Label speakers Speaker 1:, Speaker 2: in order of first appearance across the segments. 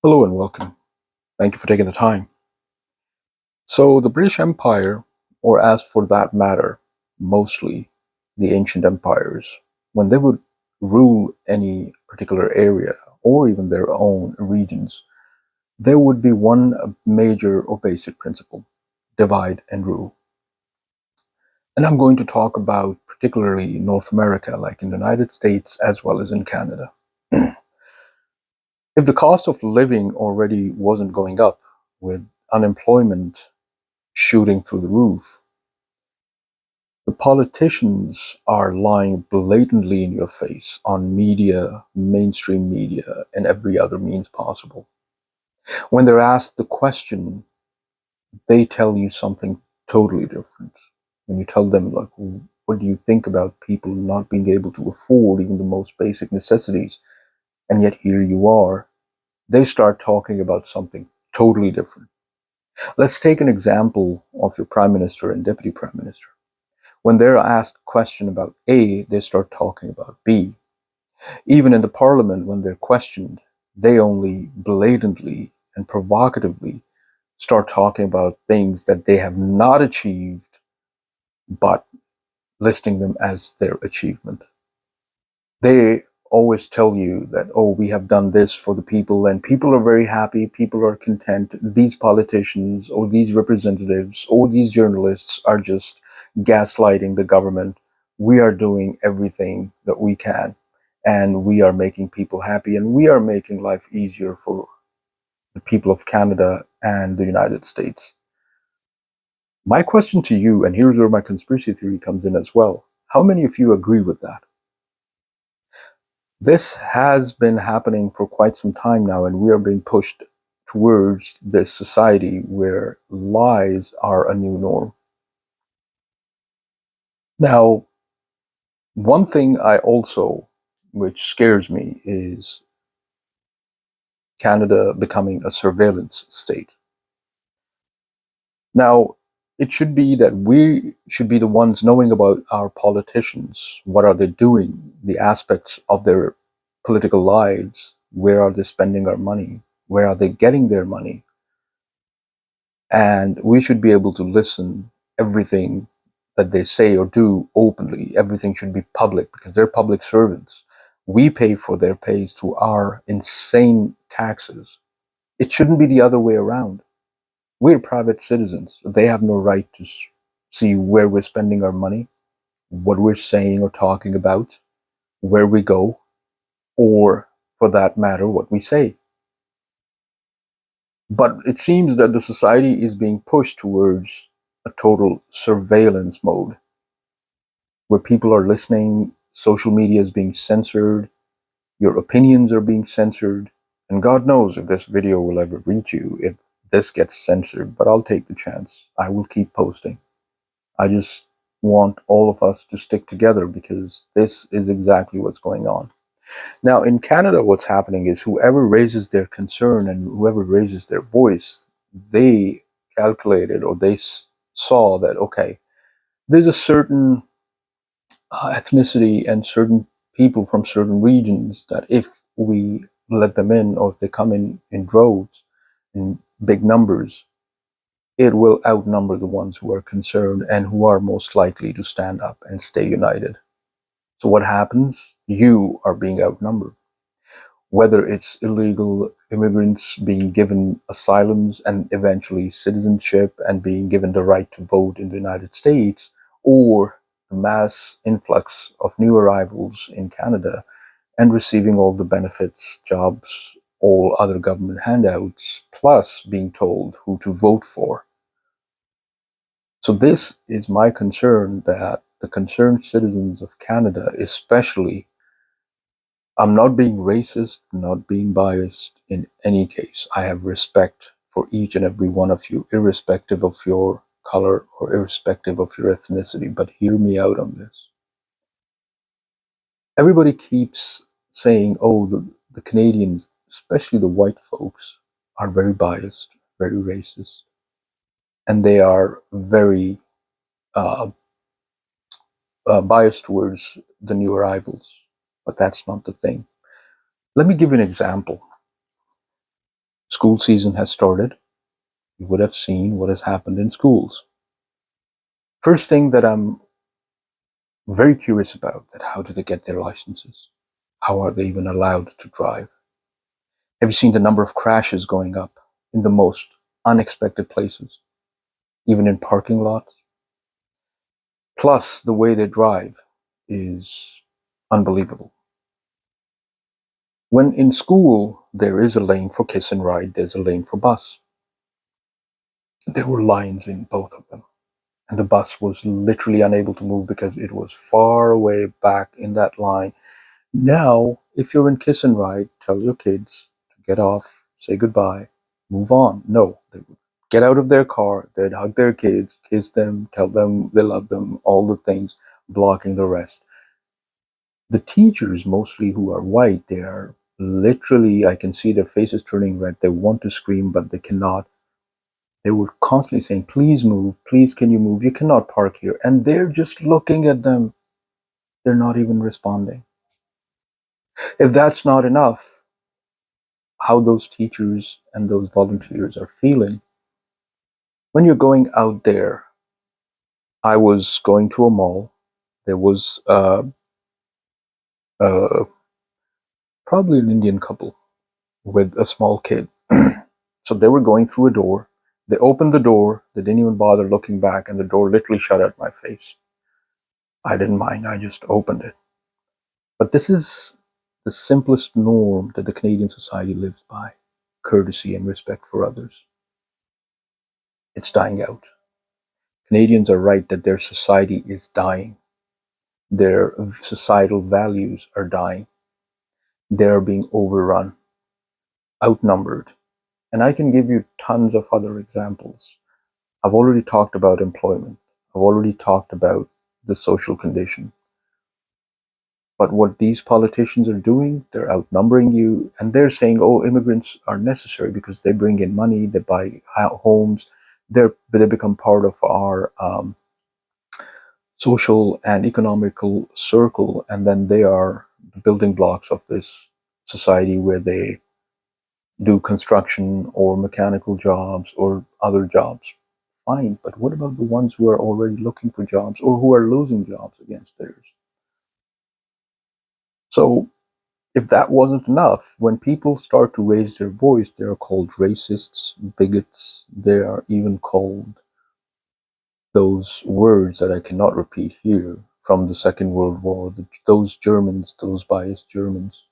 Speaker 1: Hello and welcome. Thank you for taking the time. So, the British Empire, or as for that matter, mostly the ancient empires, when they would rule any particular area or even their own regions, there would be one major or basic principle: divide and rule. And I'm going to talk about particularly North America, like in the United States as well as in Canada. If the cost of living already wasn't going up with unemployment shooting through the roof, the politicians are lying blatantly in your face on media, mainstream media, and every other means possible. When they're asked the question, they tell you something totally different. When you tell them, like, what do you think about people not being able to afford even the most basic necessities, and yet here you are, they start talking about something totally different. Let's take an example of your prime minister and deputy prime minister. When they're asked a question about A, they start talking about B. Even in the parliament, when they're questioned, they only blatantly and provocatively start talking about things that they have not achieved, but listing them as their achievement. They always tell you that, oh, we have done this for the people, and people are very happy, people are content. These politicians or these representatives or these journalists are just gaslighting the government. We are doing everything that we can, and we are making people happy, and we are making life easier for the people of Canada and the United States. My question to you, and here's where my conspiracy theory comes in as well: how many of you agree with that? This has been happening for quite some time now, and we are being pushed towards this society where lies are a new norm. Now, one thing which scares me, is Canada becoming a surveillance state. Now, it should be that we should be the ones knowing about our politicians. What are they doing? The aspects of their political lives. Where are they spending our money? Where are they getting their money? And we should be able to listen everything that they say or do openly. Everything should be public because they're public servants. We pay for their pays through our insane taxes. It shouldn't be the other way around. We're private citizens. They have no right to see where we're spending our money, what we're saying or talking about, where we go, or for that matter, what we say. But it seems that the society is being pushed towards a total surveillance mode where people are listening, social media is being censored, your opinions are being censored, and God knows if this video will ever reach you, if this gets censored, but I'll take the chance. I will keep posting. I just want all of us to stick together because this is exactly what's going on. Now, in Canada, what's happening is whoever raises their concern and whoever raises their voice, they calculated or they saw that, okay, there's a certain ethnicity and certain people from certain regions that if we let them in or if they come in droves, in big numbers, it will outnumber the ones who are concerned and who are most likely to stand up and stay united. So what happens? You are being outnumbered. Whether it's illegal immigrants being given asylums and eventually citizenship and being given the right to vote in the United States, or the mass influx of new arrivals in Canada and receiving all the benefits, jobs, all other government handouts, plus being told who to vote for. So this is my concern, that the concerned citizens of Canada, especially, I'm not being racist, not being biased in any case. I have respect for each and every one of you, irrespective of your color or irrespective of your ethnicity. But hear me out on this. Everybody keeps saying, oh, the Canadians, especially the white folks, are very biased, very racist, and they are very uh, biased towards the new arrivals. But that's not the thing. Let me give you an example. School season has started. You would have seen what has happened in schools. First thing that I'm very curious about, that how do they get their licenses? How are they even allowed to drive? Have you seen the number of crashes going up in the most unexpected places, even in parking lots? Plus, the way they drive is unbelievable. When in school, there is a lane for kiss and ride, there's a lane for bus. There were lines in both of them. And the bus was literally unable to move because it was far away back in that line. Now, if you're in kiss and ride, tell your kids to get off, say goodbye, move on. No, they would get out of their car, they'd hug their kids, kiss them, tell them they love them, all the things, blocking the rest. The teachers, mostly who are white, they are literally, I can see their faces turning red. They want to scream, but they cannot. They were constantly saying, please move, please can you move, you cannot park here. And they're just looking at them. They're not even responding. If that's not enough, how those teachers and those volunteers are feeling. When you're going out there, I was going to a mall. There was uh, probably an Indian couple with a small kid. So they were going through a door. They opened the door. They didn't even bother looking back, and the door literally shut at my face. I didn't mind. I just opened it. But this is the simplest norm that the Canadian society lives by: courtesy and respect for others. It's dying out. Canadians are right that their society is dying. Their societal values are dying. They're being overrun, outnumbered. And I can give you tons of other examples. I've already talked about employment. I've already talked about the social condition. But what these politicians are doing, they're outnumbering you, and they're saying, oh, immigrants are necessary because they bring in money, they buy homes, they become part of our social and economical circle, and then they are the building blocks of this society where they do construction or mechanical jobs or other jobs. Fine, but what about the ones who are already looking for jobs or who are losing jobs against theirs? So if that wasn't enough, when people start to raise their voice, they are called racists, bigots. They are even called those words that I cannot repeat here from the Second World War, those Germans, those biased Germans.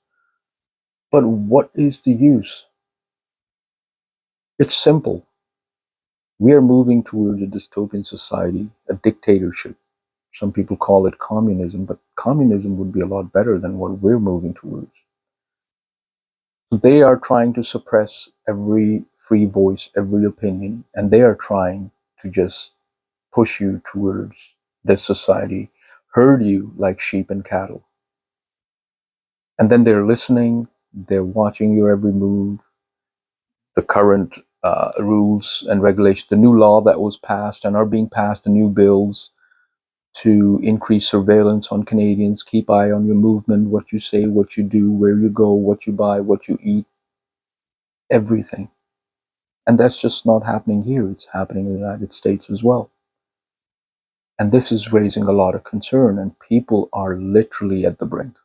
Speaker 1: But what is the use? It's simple. We are moving towards a dystopian society, a dictatorship. Some people call it communism, but communism would be a lot better than what we're moving towards. They are trying to suppress every free voice, every opinion, and they are trying to just push you towards this society, herd you like sheep and cattle. And then they're listening, they're watching your every move, the current rules and regulations, the new law that was passed and are being passed, the new bills to increase surveillance on Canadians, keep eye on your movement, what you say, what you do, where you go, what you buy, what you eat, everything. And that's just not happening here. It's happening in the United States as well. And this is raising a lot of concern, and people are literally at the brink.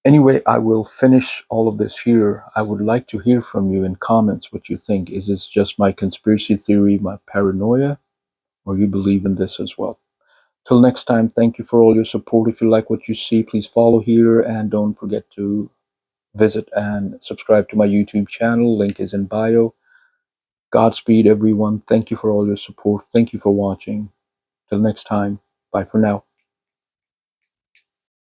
Speaker 1: Anyway, I will finish all of this here. I would like to hear from you in comments what you think. Is this just my conspiracy theory, my paranoia, or you believe in this as well? Till next time, thank you for all your support. If you like what you see, please follow here, and don't forget to visit and subscribe to my YouTube channel. Link is in bio. Godspeed, everyone. Thank you for all your support. Thank you for watching. Till next time, bye for now.